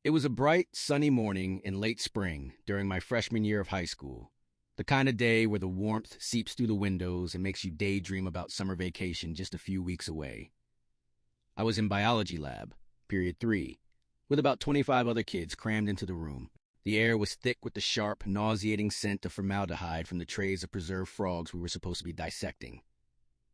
It was a bright, sunny morning in late spring during my freshman year of high school. The kind of day where the warmth seeps through the windows and makes you daydream about summer vacation just a few weeks away. I was in biology lab, period 3, with about 25 other kids crammed into the room. The air was thick with the sharp, nauseating scent of formaldehyde from the trays of preserved frogs we were supposed to be dissecting.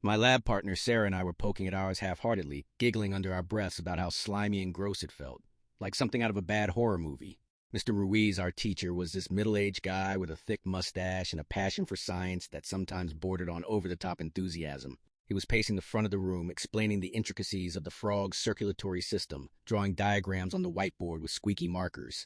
My lab partner Sarah and I were poking at ours half-heartedly, giggling under our breaths about how slimy and gross it felt, like something out of a bad horror movie. Mr. Ruiz, our teacher, was this middle-aged guy with a thick mustache and a passion for science that sometimes bordered on over-the-top enthusiasm. He was pacing the front of the room, explaining the intricacies of the frog's circulatory system, drawing diagrams on the whiteboard with squeaky markers.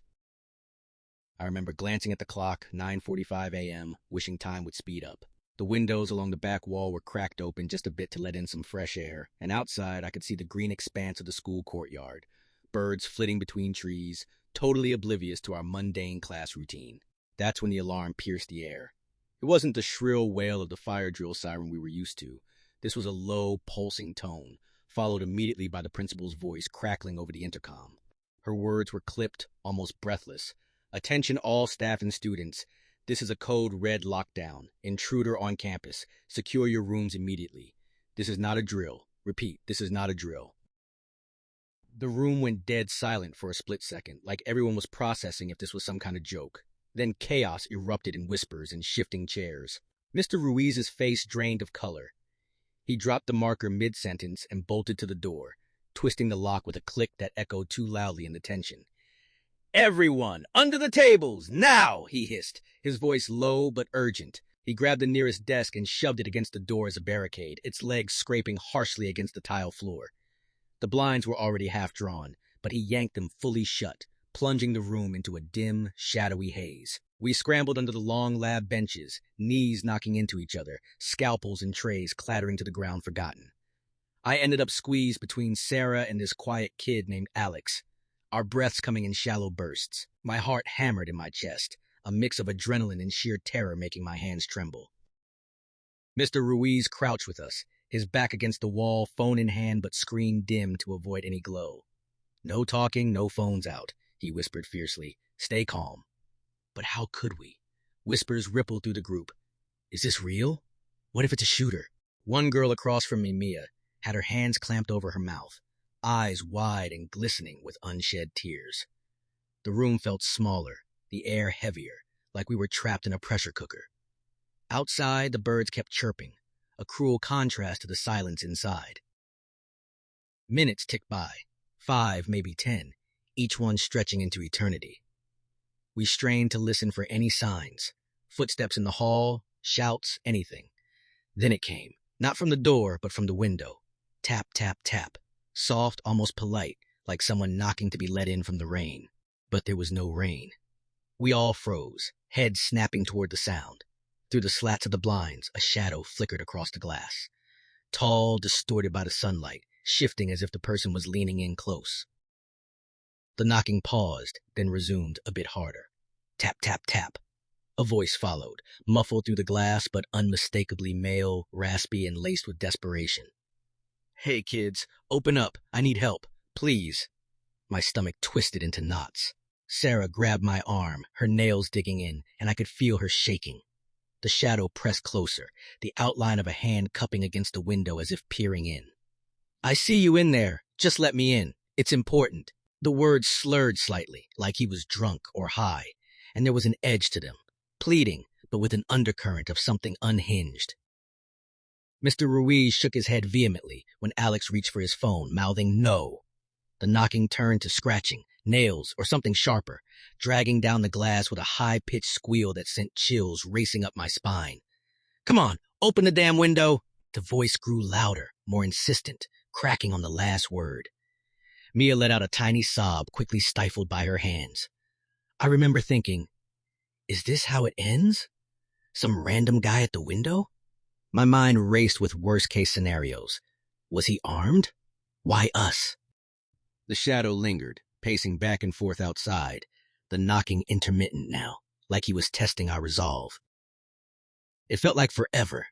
I remember glancing at the clock, 9:45 a.m., wishing time would speed up. The windows along the back wall were cracked open just a bit to let in some fresh air, and outside I could see the green expanse of the school courtyard, birds flitting between trees, totally oblivious to our mundane class routine. That's when the alarm pierced the air. It wasn't the shrill wail of the fire drill siren we were used to. This was a low, pulsing tone, followed immediately by the principal's voice crackling over the intercom. Her words were clipped, almost breathless. "Attention all staff and students. This is a code red lockdown. Intruder on campus. Secure your rooms immediately. This is not a drill. Repeat, this is not a drill." The room went dead silent for a split second, like everyone was processing if this was some kind of joke. Then chaos erupted in whispers and shifting chairs. Mr. Ruiz's face drained of color. He dropped the marker mid-sentence and bolted to the door, twisting the lock with a click that echoed too loudly in the tension. "Everyone, under the tables, now!" he hissed, his voice low but urgent. He grabbed the nearest desk and shoved it against the door as a barricade, its legs scraping harshly against the tile floor. The blinds were already half drawn, but he yanked them fully shut, plunging the room into a dim, shadowy haze. We scrambled under the long lab benches, knees knocking into each other, scalpels and trays clattering to the ground forgotten. I ended up squeezed between Sarah and this quiet kid named Alex, our breaths coming in shallow bursts. My heart hammered in my chest, a mix of adrenaline and sheer terror making my hands tremble. Mr. Ruiz crouched with us, his back against the wall, phone in hand but screen dim to avoid any glow. "No talking, no phones out," he whispered fiercely. "Stay calm." But how could we? Whispers rippled through the group. "Is this real? What if it's a shooter?" One girl across from me, Mia, had her hands clamped over her mouth, eyes wide and glistening with unshed tears. The room felt smaller, the air heavier, like we were trapped in a pressure cooker. Outside, the birds kept chirping, a cruel contrast to the silence inside. Minutes ticked by, 5, maybe 10, each one stretching into eternity. We strained to listen for any signs, footsteps in the hall, shouts, anything. Then it came, not from the door, but from the window. Tap, tap, tap, soft, almost polite, like someone knocking to be let in from the rain. But there was no rain. We all froze, heads snapping toward the sound. Through the slats of the blinds, a shadow flickered across the glass. Tall, distorted by the sunlight, shifting as if the person was leaning in close. The knocking paused, then resumed a bit harder. Tap, tap, tap. A voice followed, muffled through the glass, but unmistakably male, raspy, and laced with desperation. "Hey, kids, open up. I need help. Please." My stomach twisted into knots. Sarah grabbed my arm, her nails digging in, and I could feel her shaking. The shadow pressed closer, the outline of a hand cupping against the window as if peering in. "I see you in there. Just let me in. It's important." The words slurred slightly, like he was drunk or high, and there was an edge to them, pleading, but with an undercurrent of something unhinged. Mr. Ruiz shook his head vehemently when Alex reached for his phone, mouthing no. The knocking turned to scratching, nails, or something sharper, dragging down the glass with a high-pitched squeal that sent chills racing up my spine. "Come on, open the damn window!" The voice grew louder, more insistent, cracking on the last word. Mia let out a tiny sob, quickly stifled by her hands. I remember thinking, is this how it ends? Some random guy at the window? My mind raced with worst-case scenarios. Was he armed? Why us? The shadow lingered, pacing back and forth outside, the knocking intermittent now, like he was testing our resolve. It felt like forever,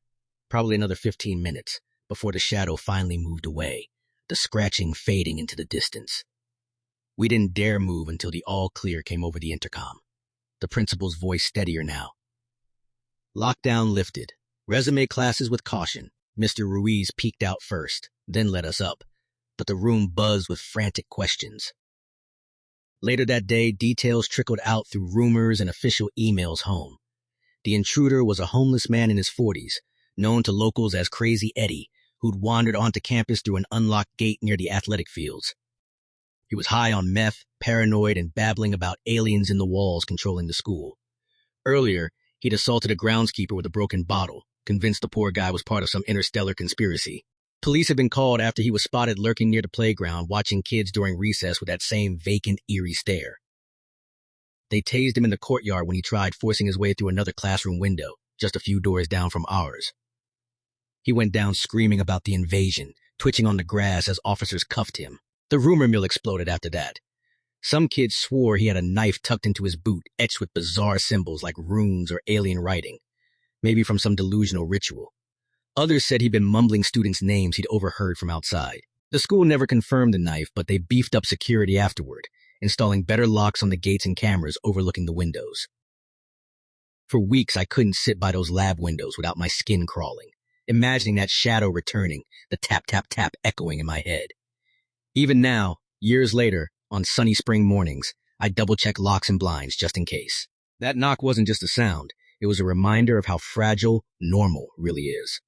probably another 15 minutes, before the shadow finally moved away, the scratching fading into the distance. We didn't dare move until the all clear came over the intercom, the principal's voice steadier now. Lockdown lifted. Resume classes with caution. Mr. Ruiz peeked out first, then let us up, but the room buzzed with frantic questions. Later that day, details trickled out through rumors and official emails home. The intruder was a homeless man in his 40s, known to locals as Crazy Eddie, who'd wandered onto campus through an unlocked gate near the athletic fields. He was high on meth, paranoid, and babbling about aliens in the walls controlling the school. Earlier, he'd assaulted a groundskeeper with a broken bottle, convinced the poor guy was part of some interstellar conspiracy. Police had been called after he was spotted lurking near the playground, watching kids during recess with that same vacant, eerie stare. They tased him in the courtyard when he tried forcing his way through another classroom window, just a few doors down from ours. He went down screaming about the invasion, twitching on the grass as officers cuffed him. The rumor mill exploded after that. Some kids swore he had a knife tucked into his boot, etched with bizarre symbols like runes or alien writing, maybe from some delusional ritual. Others said he'd been mumbling students' names he'd overheard from outside. The school never confirmed the knife, but they beefed up security afterward, installing better locks on the gates and cameras overlooking the windows. For weeks, I couldn't sit by those lab windows without my skin crawling, imagining that shadow returning, the tap, tap, tap echoing in my head. Even now, years later, on sunny spring mornings, I double-check locks and blinds just in case. That knock wasn't just a sound. It was a reminder of how fragile normal really is.